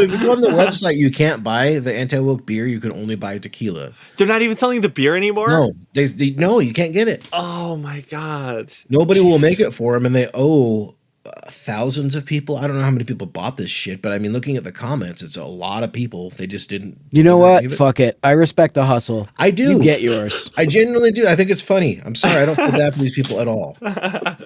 if you go on the website, you can't buy the anti-woke beer. You can only buy tequila. They're not even selling the beer anymore? No, no, you can't get it. Oh my God. Nobody will make it for them, and they owe thousands of people. I don't know how many people bought this shit, but I mean, looking at the comments, it's a lot of people. They just didn't. You know what? Fuck it. I respect the hustle. I do. You get yours. I genuinely do. I think it's funny. I'm sorry. I don't feel bad for these people at all. I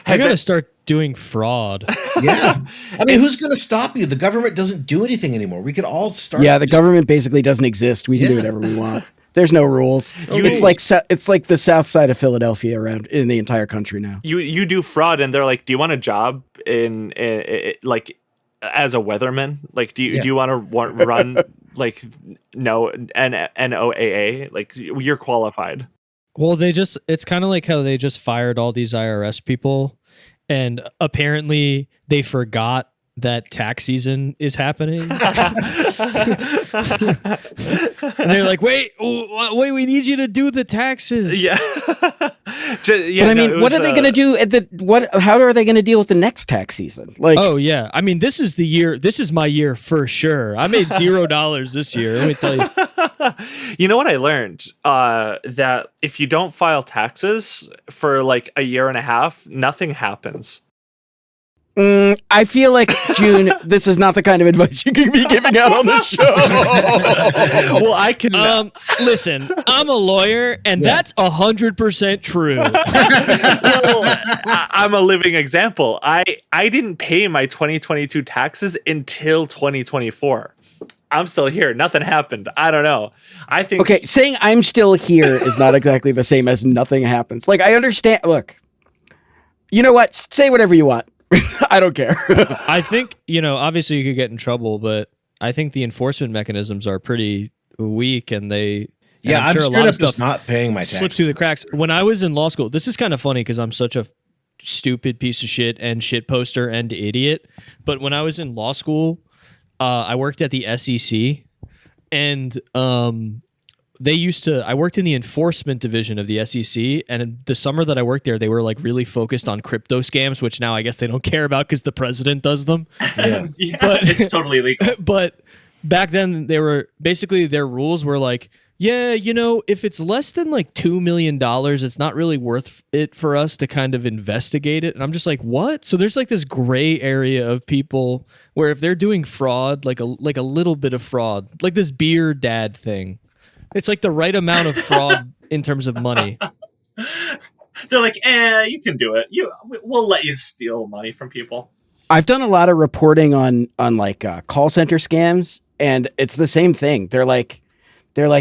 gotta start doing fraud. Yeah. I mean, who's going to stop you? The government doesn't do anything anymore. We could all start. Yeah, the government basically doesn't exist. We can do whatever we want. There's no rules. It's like the south side of Philadelphia around in the entire country now. You do fraud, and they're like, "Do you want a job in like as a weatherman? Like, do you want to run like NOAA? Like, you're qualified." Well, it's kind of like how they just fired all these IRS people, and apparently they forgot that tax season is happening. And they're like, wait, we need you to do the taxes. Yeah. But I mean, what are they going to do how are they going to deal with the next tax season? Like, oh yeah. I mean, this is my year for sure. I made $0 this year. Let me tell you. You know what I learned? That if you don't file taxes for like a year and a half, nothing happens. I feel like, June, this is not the kind of advice you can be giving out on the show. Well, I can Listen, I'm a lawyer, and that's 100% true. I'm a living example. I didn't pay my 2022 taxes until 2024. I'm still here. Nothing happened. I don't know. I think Okay, saying I'm still here is not exactly the same as nothing happens. Like, I understand. Look, you know what? Say whatever you want. I don't care. I think, obviously you could get in trouble, but I think the enforcement mechanisms are pretty weak, and they... Yeah, I'm sure a straight lot up of stuff just not paying my taxes. slips through the cracks. When I was in law school, this is kind of funny because I'm such a stupid piece of shit and shit poster and idiot. But when I was in law school, I worked at the SEC, and I worked in the enforcement division of the SEC. And in the summer that I worked there, they were like really focused on crypto scams, which now I guess they don't care about because the president does them. Yeah. but it's totally legal. But back then, their rules were like, yeah, if it's less than like $2 million, it's not really worth it for us to kind of investigate it. And I'm just like, what? So there's like this gray area of people where if they're doing fraud, like a little bit of fraud, like this beer dad thing, it's like the right amount of fraud in terms of money. They're like, you can do it. We'll let you steal money from people. I've done a lot of reporting on like call center scams, and it's the same thing. They're like,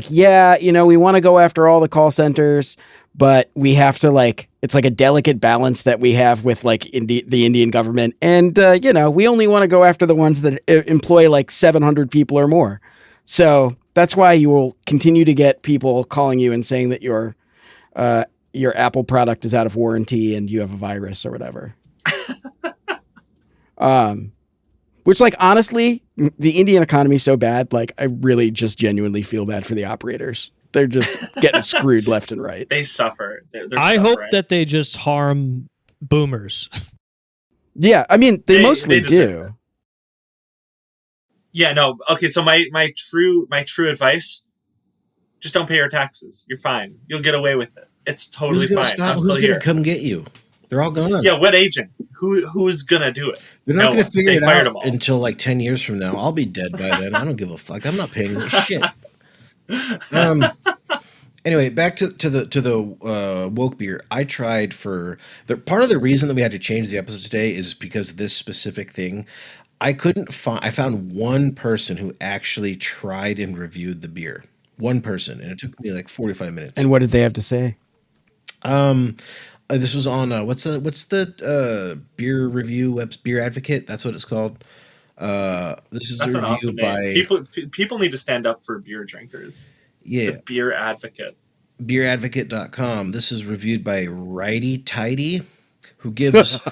yeah, we want to go after all the call centers, but we have to it's like a delicate balance that we have with like the Indian government. And, we only want to go after the ones that employ like 700 people or more. So that's why you will continue to get people calling you and saying that your Apple product is out of warranty and you have a virus or whatever. Which, like, honestly, the Indian economy is so bad, like, I really just genuinely feel bad for the operators. They're just getting screwed left and right. They suffer. They're I suffering. hope that they just harm boomers. Yeah, I mean, they mostly do. It. Yeah, no. Okay, so my true advice, just don't pay your taxes. You're fine. You'll get away with it. It's totally Who's gonna fine. stop? Who's going to come get you? They're all gone. Yeah, what agent? Who's gonna do it? They're not going to figure it out until like 10 years from now. I'll be dead by then. I don't give a fuck. I'm not paying this shit. Anyway, back to the woke beer. I tried part of the reason that we had to change the episode today is because of this specific thing. I found one person who actually tried and reviewed the beer. One person, and it took me like 45 minutes. And what did they have to say? This was on what's the beer review Beer Advocate? That's what it's called. This is a review by people need to stand up for beer drinkers. Yeah, the Beer Advocate. Beeradvocate.com. This is reviewed by Righty Tidy, who gives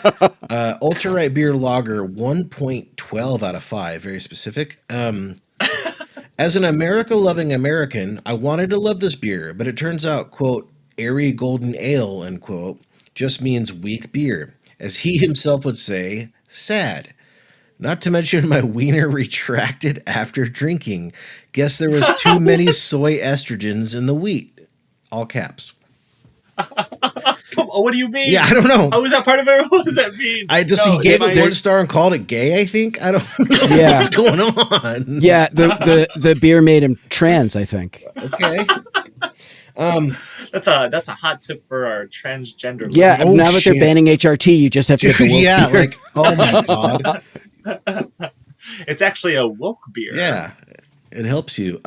Ultra Right Beer Lager 1.12 out of 5. Very specific. As an America-loving American, I wanted to love this beer, but it turns out, quote, airy golden ale, unquote, just means weak beer. As he himself would say, sad. Not to mention my wiener retracted after drinking. Guess there was too many soy estrogens in the wheat. All caps. Come on, what do you mean? Yeah, I don't know. Oh, is that part of it? What does that mean? He gave it 1 star and called it gay, I think. I don't know what's going on. Yeah, the beer made him trans, I think. Okay. That's a hot tip for our transgender. Yeah, now that they're banning HRT, you just have to get the woke yeah, beer. like, oh my God. It's actually a woke beer. Yeah, it helps you.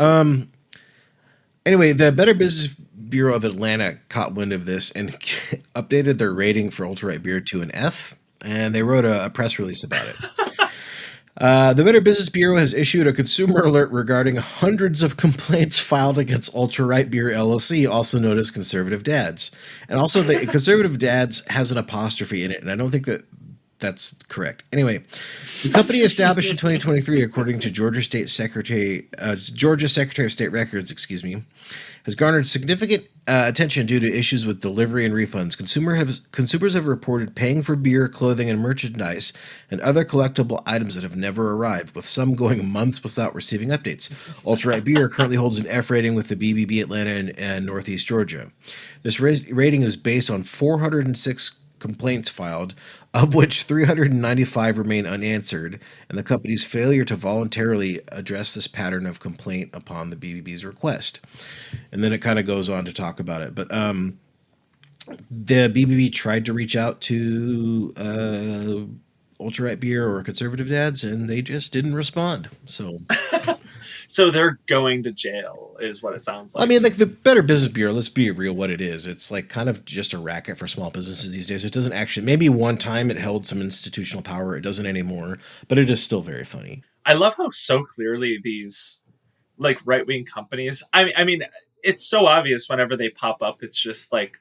Anyway, the Better Business Bureau of Atlanta caught wind of this and updated their rating for Ultra Right Beer to an F, and they wrote a press release about it. The Better Business Bureau has issued a consumer alert regarding hundreds of complaints filed against Ultra Right Beer LLC, also known as Conservative Dads. And also, the Conservative Dads has an apostrophe in it, and I don't think that's correct. Anyway, the company established in 2023, according to Georgia Secretary of State Records, has garnered significant attention due to issues with delivery and refunds. Consumers have reported paying for beer, clothing, and merchandise and other collectible items that have never arrived, with some going months without receiving updates. Ultra Right Beer currently holds an F rating with the BBB Atlanta and Northeast Georgia. This rating is based on 406 complaints filed, of which 395 remain unanswered, and the company's failure to voluntarily address this pattern of complaint upon the BBB's request. And then it kind of goes on to talk about it. But the BBB tried to reach out to ultra-right beer or conservative dads, and they just didn't respond. So So they're going to jail, is what it sounds like. I mean, like the Better Business Bureau, let's be real what it is. It's like kind of just a racket for small businesses these days. It doesn't actually, maybe one time it held some institutional power. It doesn't anymore, but it is still very funny. I love how so clearly these like right-wing companies, I mean, it's so obvious whenever they pop up. It's just like,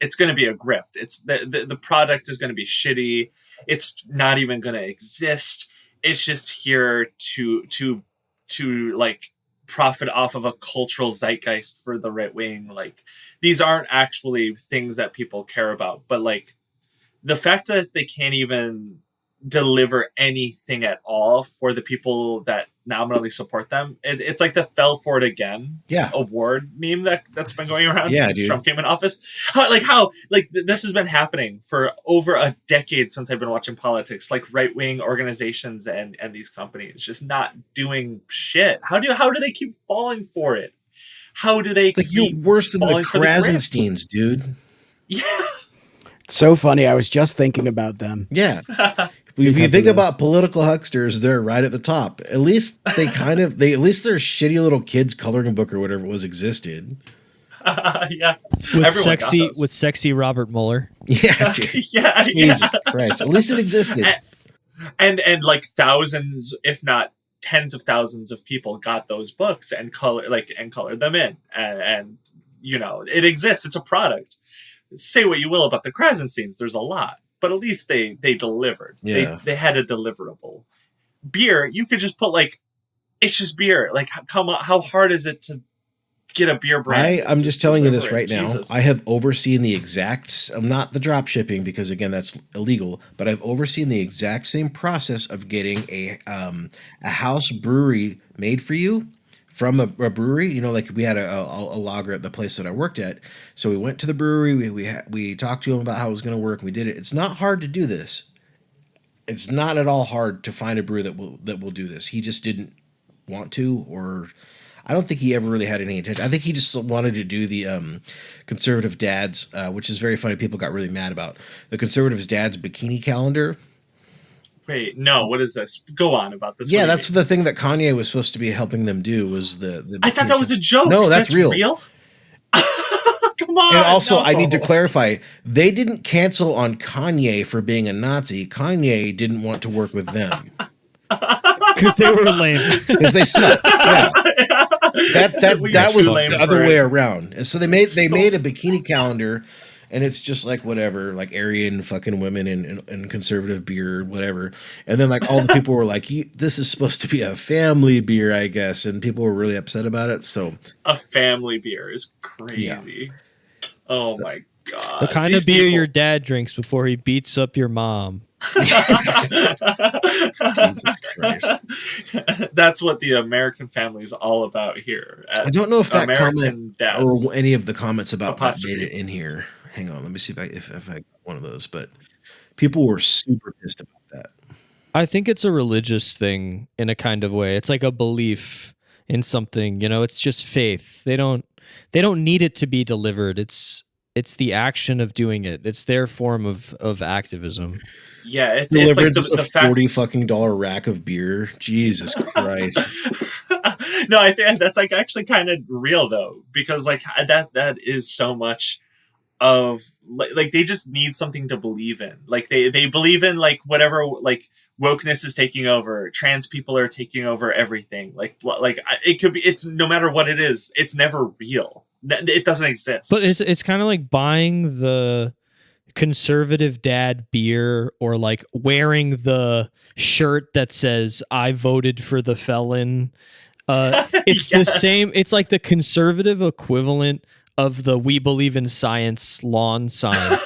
it's going to be a grift. It's the product is going to be shitty. It's not even going to exist. It's just here to like profit off of a cultural zeitgeist for the right wing. Like, these aren't actually things that people care about, but like the fact that they can't even deliver anything at all for the people that nominally support them. It's like the fell for it again award meme that's been going around since Trump came in office. How this has been happening for over a decade since I've been watching politics, like right-wing organizations and these companies just not doing shit. How do they keep falling for it? How do they keep you're worse than the Krasensteins, dude. Yeah. It's so funny. I was just thinking about them. Yeah. If you think about political hucksters, they're right at the top. At least they at least their shitty little kids coloring book or whatever it was existed. Yeah. With sexy Robert Mueller. Yeah. Jesus Christ. At least it existed. And like thousands, if not tens of thousands of people got those books and colored them in. And you know, it exists. It's a product. Say what you will about the Krasensteins, there's a lot. But at least they delivered. Yeah. They had a deliverable. Beer, you could just put like, it's just beer. Like, come on, how hard is it to get a beer brand? I'm just telling you this right now. Jesus. I have overseen the exact, not the drop shipping because again that's illegal, but I've overseen the exact same process of getting a house brewery made for you from a brewery. You know, like we had a lager at the place that I worked at. So we went to the brewery. We talked to them about how it was going to work. And we did it. It's not hard to do this. It's not at all hard to find a brewer that will do this. He just didn't want to, or I don't think he ever really had any intention. I think he just wanted to do the conservative dads, which is very funny. People got really mad about the conservative dads bikini calendar. Wait, no, what is this? Go on about this. Yeah, that's the thing that Kanye was supposed to be helping them do was the I thought that was a joke. No, that's real. Come on. And also, no. I need to clarify, they didn't cancel on Kanye for being a Nazi. Kanye didn't want to work with them. Because they were lame. Because they suck. Yeah. That was the other way around. And so they made a bikini calendar. And it's just like whatever, like Aryan fucking women and conservative beer, whatever. And then like all the people were like, this is supposed to be a family beer, I guess. And people were really upset about it. So a family beer is crazy. Yeah. Oh my God. The kind of beer your dad drinks before he beats up your mom. Jesus Christ. That's what the American family is all about here. I don't know if that American comment dads. or any of the comments about that Apostrophe. made it in here. Hang on, let me see if I got one of those. But people were super pissed about that. I think it's a religious thing in a kind of way. It's like a belief in something, you know, it's just faith. They don't need it to be delivered. It's the action of doing it. It's their form of activism. Yeah, it's like the $40 fucking rack of beer. Jesus Christ. No, I think that's like actually kind of real though, because like that is so much of like they just need something to believe in. Like they believe in like whatever, like wokeness is taking over, trans people are taking over everything. Like it could be, it's no matter what it is, it's never real. It doesn't exist. But it's kind of like buying the conservative dad beer or like wearing the shirt that says I voted for the felon. It's the same. It's like the conservative equivalent of the we believe in science lawn sign.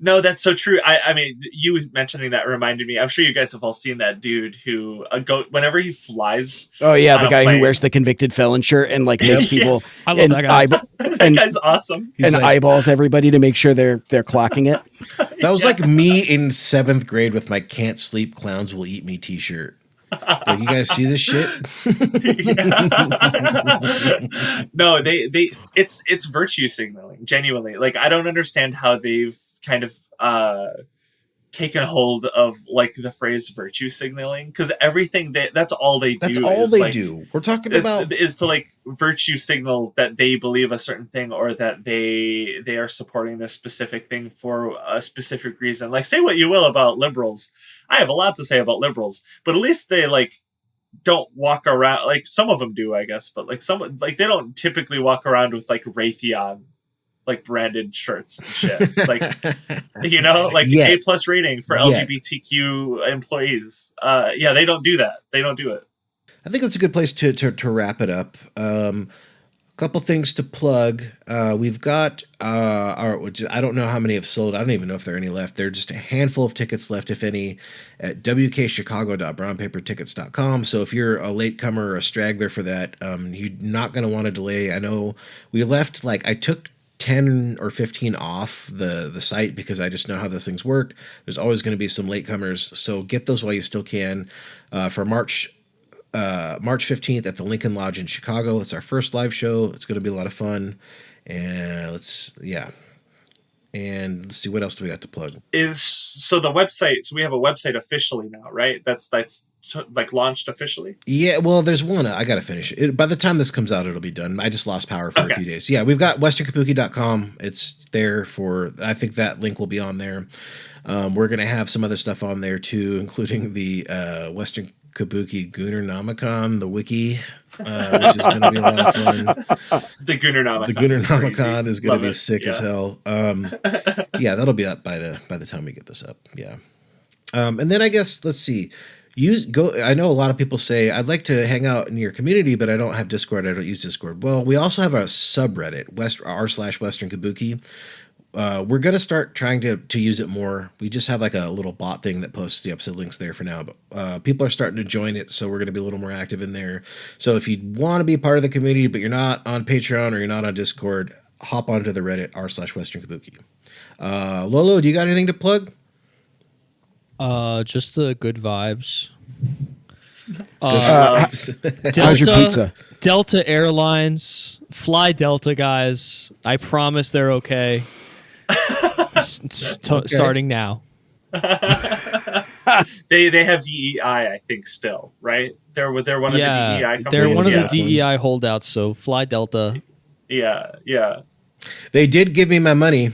No, that's so true. I mean, you mentioning that reminded me. I'm sure you guys have all seen that dude who whenever he flies. Oh yeah, the on a guy who plane. wears the convicted felon shirt and like makes people I love that guy. That guy's awesome. He's and like- eyeballs everybody to make sure they're clocking it. That was like me in 7th grade with my "Can't Sleep, Clowns Will Eat Me" T-shirt. Like, you guys see this shit? No, it's virtue signaling, genuinely. Like, I don't understand how they've kind of taken hold of like the phrase virtue signaling, because everything that's all they do. That's all is, they like, do. We're talking about is to like virtue signal that they believe a certain thing, or that they are supporting this specific thing for a specific reason. Like, say what you will about liberals. I have a lot to say about liberals, but at least they like don't walk around, like some of them do, I guess, but like some, like they don't typically walk around with like Raytheon like branded shirts and shit. Like, you know, like Yeah. A+ rating for Yeah. LGBTQ employees. Yeah, they don't do that. They don't do it. I think that's a good place to wrap it up. Couple things to plug. We've got which I don't know how many have sold. I don't even know if there are any left. There are just a handful of tickets left, if any, at wkchicago.brownpapertickets.com. So if you're a latecomer or a straggler for that, you're not going to want to delay. I know we left, like, I took 10 or 15 off the site because I just know how those things work. There's always going to be some latecomers, so get those while you still can. For March 15th at the Lincoln Lodge in Chicago. It's our first live show. It's going to be a lot of fun. And let's see what else do we got to plug. So the website, so we have a website officially now, right? That's like launched officially. Yeah, well, there's one. I got to finish it. By the time this comes out, it'll be done. I just lost power for a few days. Yeah, we've got westernkabuki.com. It's there I think that link will be on there. We're going to have some other stuff on there too, including the Western Kabuki Gunnernomicon, the wiki, which is going to be a lot of fun. The Gunnernomicon. The Gunnernomicon is going to be it. sick as hell. Yeah, that'll be up by the time we get this up. Yeah. And then I guess, let's see. I know a lot of people say, I'd like to hang out in your community, but I don't have Discord. I don't use Discord. Well, we also have a subreddit, r/Western Kabuki. We're going to start trying to use it more. We just have like a little bot thing that posts the episode links there for now, but people are starting to join it, so we're going to be a little more active in there. So if you want to be part of the community, but you're not on Patreon or you're not on Discord, hop onto the Reddit, r/Western Kabuki. Lolo, do you got anything to plug? Just the good vibes. How's your pizza? Delta Airlines, fly Delta, guys. I promise they're okay. Starting now. They have DEI, I think, still, right? They're one of the DEI companies. They're one of yeah. the DEI holdouts. So fly Delta. Yeah. They did give me my money,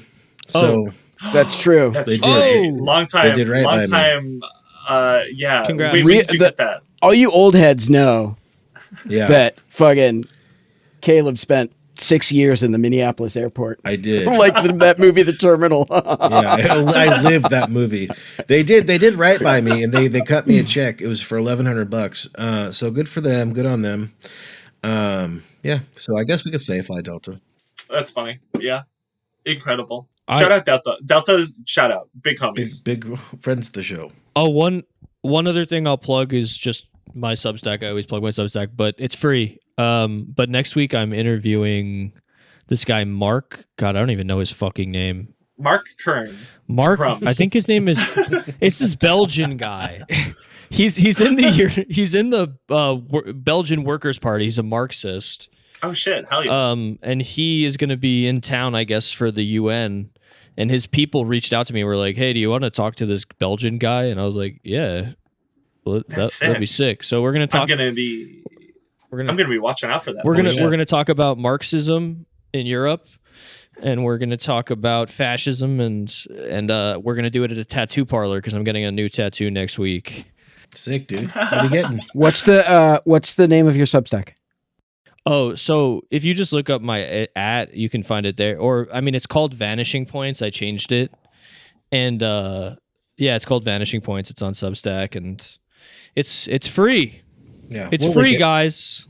so That's true. That's They did. right. Long time. They did right long by me. time. Yeah. Congrats. When did you get that? All you old heads know yeah, that fucking Caleb spent 6 years in the Minneapolis airport. I did. Like that movie, The Terminal. Yeah, I lived that movie. They did right by me, and they cut me a check. It was for $1,100. So good for them. Good on them. Yeah. So I guess we could say fly Delta. That's funny. Yeah. Incredible. Shout out Delta. Delta's shout out. Big homies. Big friends of the show. Oh, one other thing I'll plug is just my Substack. I always plug my Substack, but it's free. But next week I'm interviewing this guy Mark. God, I don't even know his fucking name. Mark Kern. Mark, Crumbs. I think his name is. It's this Belgian guy. He's in the Belgian Workers' Party. He's a Marxist. Oh shit! Hell yeah. And he is going to be in town, I guess, for the UN. And his people reached out to me. And were like, "Hey, do you want to talk to this Belgian guy?" And I was like, "Yeah, well, that'd be sick." So we're gonna talk. I'm gonna be watching out for that. We're gonna talk about Marxism in Europe, and we're gonna talk about fascism, and we're gonna do it at a tattoo parlor because I'm getting a new tattoo next week. Sick, dude. What are you getting? What's the name of your Substack? Oh, so if you just look up my you can find it there. Or, I mean, it's called Vanishing Points. I changed it. And, yeah, it's called Vanishing Points. It's on Substack, and it's free. Yeah, It's we'll free, link it. guys.